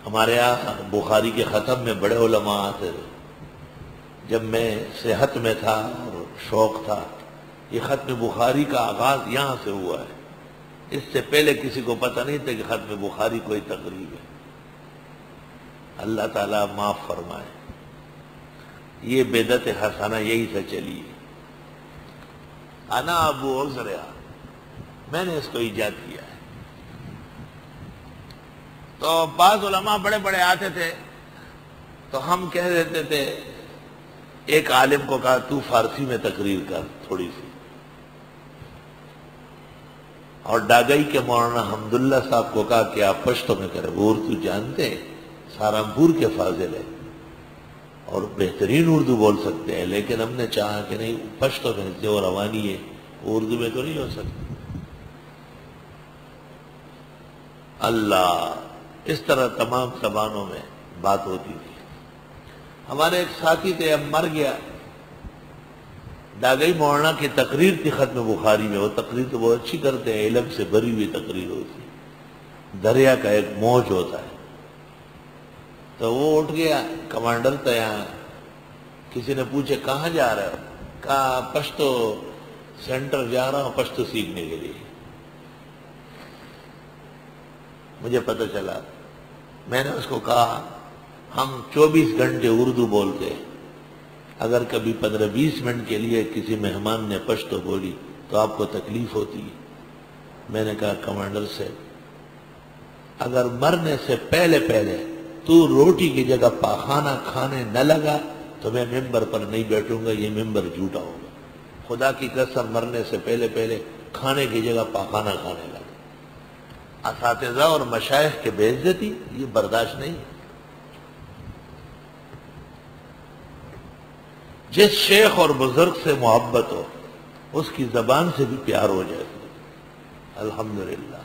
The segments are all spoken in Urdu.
ہمارے یہاں بخاری کے ختم میں بڑے علماء آتے تھے. جب میں صحت میں تھا اور شوق تھا، یہ ختم بخاری کا آغاز یہاں سے ہوا ہے. اس سے پہلے کسی کو پتہ نہیں تھا کہ ختم بخاری کوئی تقریب ہے. اللہ تعالیٰ معاف فرمائے. یہ بدعت حسنہ یہی سے چلی ہے. انا ابو عذرا، میں نے اس کو ایجاد کیا ہے. تو بعض علماء بڑے بڑے آتے تھے تو ہم کہہ دیتے تھے، ایک عالم کو کہا تو فارسی میں تقریر کر تھوڑی سی، اور ڈاگئی کے مولانا حمداللہ صاحب کو کہا کہ آپ پشتو میں کریں. وہ اردو جانتے ہیں، سہارنپور کے فاضل ہیں اور بہترین اردو بول سکتے ہیں، لیکن ہم نے چاہا کہ نہیں، پشتو میں جو روانی ہے وہ اردو میں تو نہیں ہو سکتی. اللہ، اس طرح تمام زبانوں میں بات ہوتی تھی. ہمارے ایک ساتھی تھے، اب مر گیا. ڈاگئی مولانا کی تقریر تھی ختم بخاری میں. وہ تقریر تو بہت اچھی کرتے ہیں، علم سے بھری ہوئی تقریر ہوتی ہے. دریا کا ایک موج ہوتا ہے. تو وہ اٹھ گیا، کمانڈر تھا یہاں. کسی نے پوچھے کہاں جا رہے ہو؟ کہا پشتو سینٹر جا رہا ہوں پشتو سیکھنے کے لیے. مجھے پتہ چلا. میں نے اس کو کہا ہم 24 گھنٹے اردو بولتے ہیں، اگر کبھی 15-20 منٹ کے لیے کسی مہمان نے پشتو بولی تو آپ کو تکلیف ہوتی ہے. میں نے کہا کمانڈر سے، اگر مرنے سے پہلے تو روٹی کی جگہ پاخانہ کھانے نہ لگا تو میں ممبر پر نہیں بیٹھوں گا. یہ ممبر جھوٹا ہوگا. خدا کی قسم مرنے سے پہلے کھانے کی جگہ پاخانہ کھانے لگا. اساتذہ اور مشائخ کے بے عزتی یہ برداشت نہیں. جس شیخ اور بزرگ سے محبت ہو اس کی زبان سے بھی پیار ہو جائے. الحمدللہ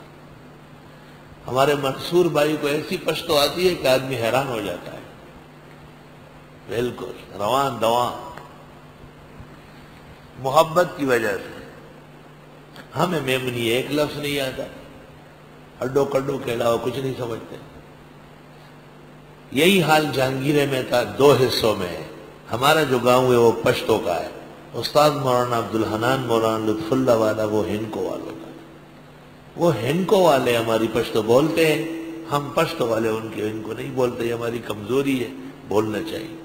ہمارے منصور بھائی کو ایسی پشتو آتی ہے کہ آدمی حیران ہو جاتا ہے. بالکل روان دوان. محبت کی وجہ سے. ہمیں میمنی ایک لفظ نہیں آتا، ہڈو کڈو کے علاوہ کچھ نہیں سمجھتے. یہی حال جہانگیرے میں تھا، 2 حصوں میں ہے. ہمارا جو گاؤں ہے وہ پشتو کا ہے. استاد مولانا عبدالحنان مولانا لطف اللہ والا وہ ہنکو والوں کا. وہ ہنکو والے ہماری پشتو بولتے ہیں، ہم پشتو والے ان کو نہیں بولتے. یہ ہماری کمزوری ہے، بولنا چاہیے.